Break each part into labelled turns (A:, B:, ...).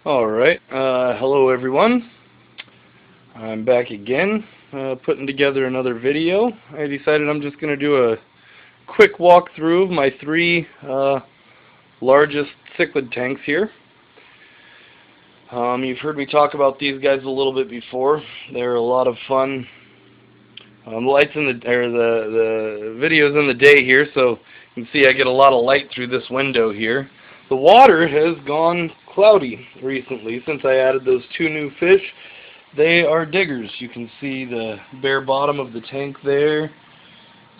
A: Alright, hello everyone. I'm back again, putting together another video. I decided I'm just going to do a quick walkthrough of my three largest cichlid tanks here. You've heard me talk about these guys a little bit before. They're a lot of fun. The lights in the videos in the day here, so you can see I get a lot of light through this window here. The water has gone cloudy recently since I added those two new fish. They are diggers. You can see the bare bottom of the tank there.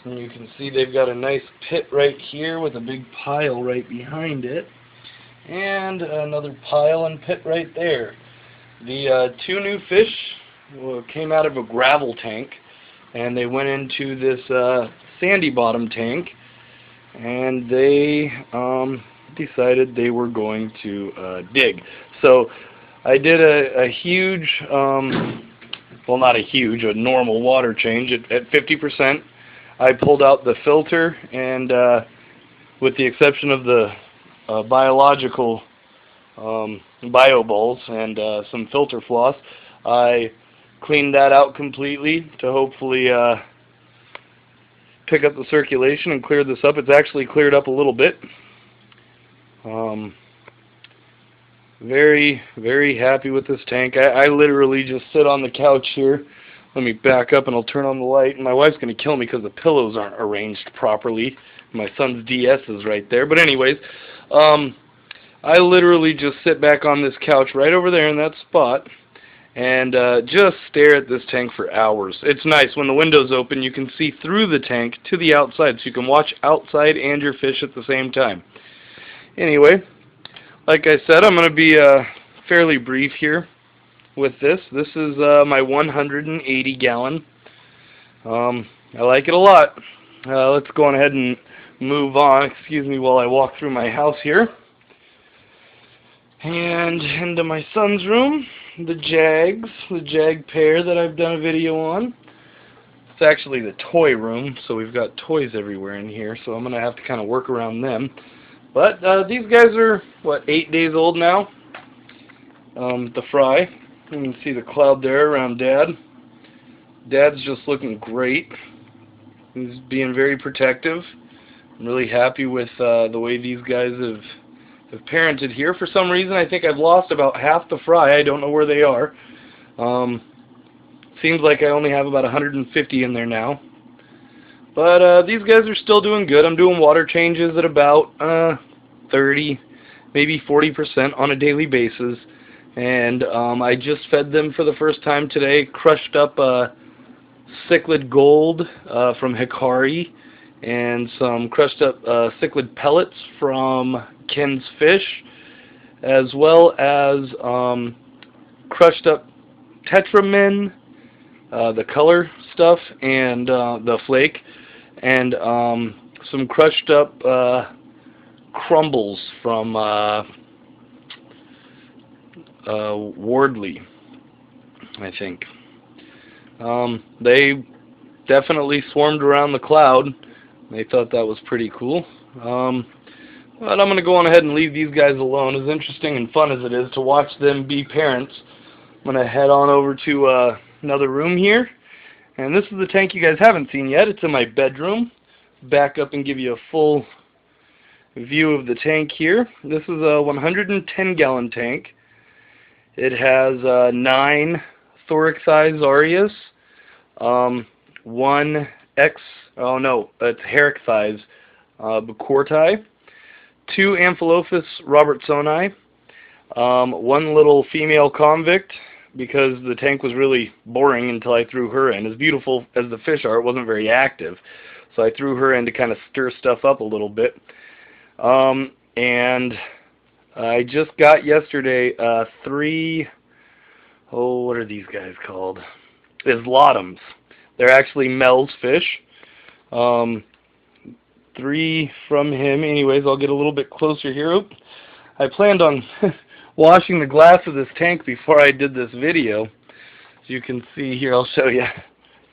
A: And you can see they've got a nice pit right here with a big pile right behind it. And another pile and pit right there. The two new fish came out of a gravel tank, and they went into this sandy bottom tank, and they decided they were going to dig. So I did a huge, well, not a huge, a normal water change at 50%. I pulled out the filter, and with the exception of the biological bio balls and some filter floss, I cleaned that out completely to hopefully pick up the circulation and clear this up. It's actually cleared up a little bit. Very, very happy with this tank. I literally just sit on the couch here. Let me back up and I'll turn on the light. And my wife's going to kill me because the pillows aren't arranged properly. My son's DS is right there. But anyways, I literally just sit back on this couch right over there in that spot and just stare at this tank for hours. It's nice. When the window's open, you can see through the tank to the outside, so you can watch outside and your fish at the same time. Anyway, like I said, I'm going to be fairly brief here with this. This is my 180 gallon. I like it a lot. Let's go on ahead and move on. Excuse me while I walk through my house here. And into my son's room, the Jag pair that I've done a video on. It's actually the toy room, so we've got toys everywhere in here, so I'm going to have to kind of work around them. But these guys are, what, 8 days old now? The fry. You can see the cloud there around Dad. Dad's just looking great. He's being very protective. I'm really happy with the way these guys have parented here. For some reason, I think I've lost about half the fry. I don't know where they are. Seems like I only have about 150 in there now. But these guys are still doing good. I'm doing water changes at about 30, maybe 40% on a daily basis. And I just fed them for the first time today. Crushed up cichlid gold from Hikari, and some crushed up cichlid pellets from Ken's Fish, as well as crushed up tetramin, the color stuff, and the flake, and some crushed up crumbles from Wardley, I think. They definitely swarmed around the cloud. They thought that was pretty cool. But I'm going to go on ahead and leave these guys alone. As interesting and fun as it is to watch them be parents, I'm going to head on over to another room here. And this is the tank you guys haven't seen yet. It's in my bedroom. Back up and give you a full view of the tank here. This is a 110 gallon tank. It has 9 thorax-sized Arias, one it's Herrick-size Bucorti, 2 Amphilophus robertsoni, one little female convict, because the tank was really boring until I threw her in. As beautiful as the fish are, it wasn't very active, so I threw her in to kind of stir stuff up a little bit. And I just got yesterday 3, what are these guys called? Islotums. They're actually Mel's fish. 3 from him. Anyways, I'll get a little bit closer here. Oop. I planned on washing the glass of this tank before I did this video. As you can see here, I'll show you.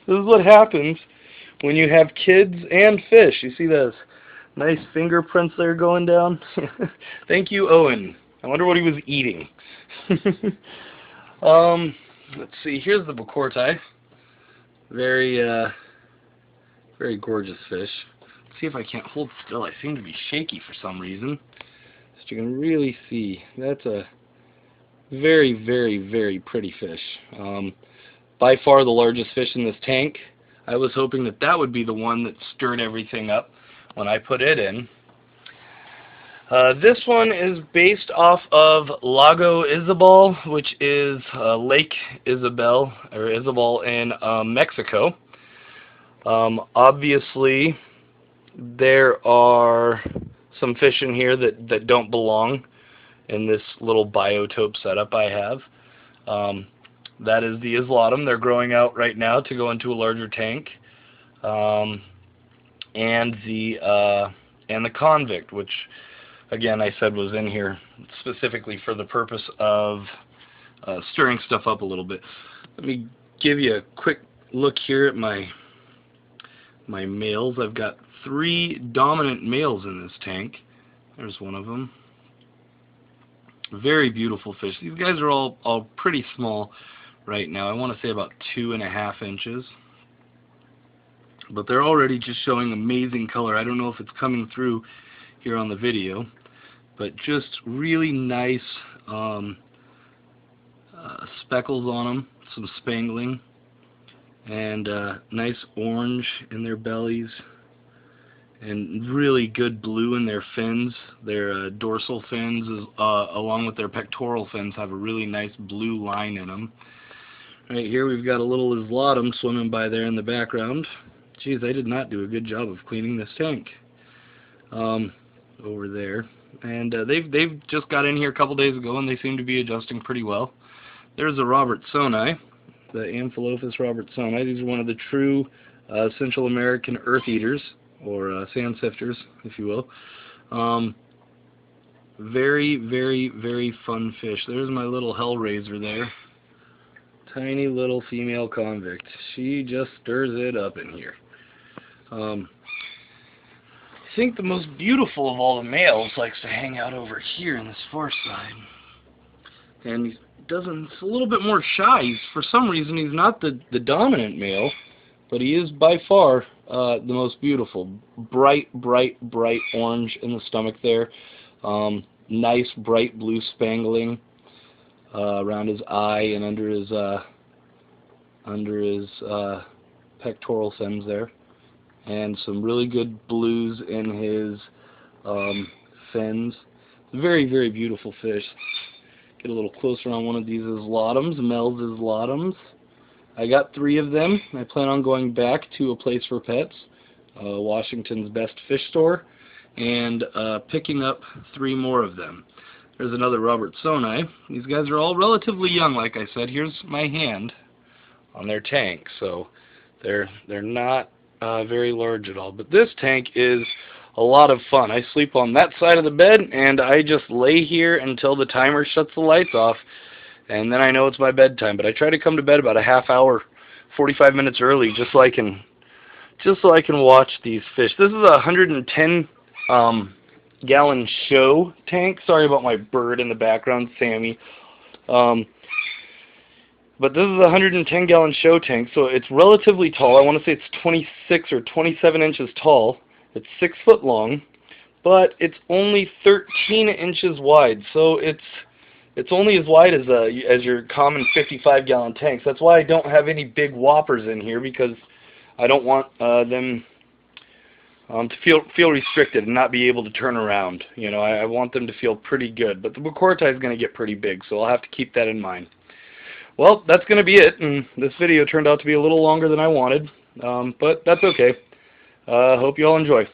A: This is what happens when you have kids and fish. You see those nice fingerprints there going down? Thank you, Owen. I wonder what he was eating. Let's see. Here's the Bucorti. Very, very gorgeous fish. Let's see if I can't hold still. I seem to be shaky for some reason. So you can really see that's a very, very, very pretty fish. By far the largest fish in this tank. I was hoping that that would be the one that stirred everything up when I put it in. This one is based off of Lago Izabal, which is Lake Izabal, or Izabal in Mexico. Obviously, there are some fish in here that don't belong in this little biotope setup I have. That is the isolatum. They're growing out right now to go into a larger tank. And the convict, which again I said was in here specifically for the purpose of stirring stuff up a little bit. Let me give you a quick look here at my males. I've got 3 dominant males in this tank. There's one of them. Very beautiful fish. These guys are all pretty small right now. I want to say about 2.5 inches. But they're already just showing amazing color. I don't know if it's coming through here on the video, but just really nice speckles on them, some spangling, and nice orange in their bellies, and really good blue in their fins. Their dorsal fins, along with their pectoral fins, have a really nice blue line in them. Right here we've got a little isolatum swimming by there in the background. Geez, I did not do a good job of cleaning this tank. Over there. And they've just got in here a couple days ago, and they seem to be adjusting pretty well. There's a Robertsoni, the Amphilophus robertsoni. These are one of the true Central American earth eaters, or sand sifters, if you will. Very, very, very fun fish. There's my little hellraiser there. Tiny little female convict. She just stirs it up in here. I think the most beautiful of all the males likes to hang out over here in this far side. And he's a little bit more shy. For some reason, he's not the dominant male, but he is by far the most beautiful. Bright, bright, bright orange in the stomach there. Nice bright blue spangling around his eye and under his pectoral fins there. And some really good blues in his fins. Very, very beautiful fish. Get a little closer on one of these islatums, Mel's islatums. I got 3 of them. I plan on going back to A Place for Pets, Washington's best fish store, and picking up 3 more of them. There's another Robertsoni. These guys are all relatively young, like I said. Here's my hand on their tank, so they're not very large at all. But this tank is a lot of fun. I sleep on that side of the bed, and I just lay here until the timer shuts the lights off, and then I know it's my bedtime. But I try to come to bed about a half hour, 45 minutes early, just so I can watch these fish. This is a 110 gallon show tank. Sorry about my bird in the background, Sammy. But this is a 110 gallon show tank, so it's relatively tall. I want to say it's 26 or 27 inches tall. It's 6 foot long, but it's only 13 inches wide. So it's only as wide as your common 55 gallon tanks. That's why I don't have any big whoppers in here, because I don't want them to feel restricted and not be able to turn around. You know, I want them to feel pretty good. But the Bucorti is going to get pretty big, so I'll have to keep that in mind. Well, that's going to be it, and this video turned out to be a little longer than I wanted, but that's okay. Hope you all enjoy.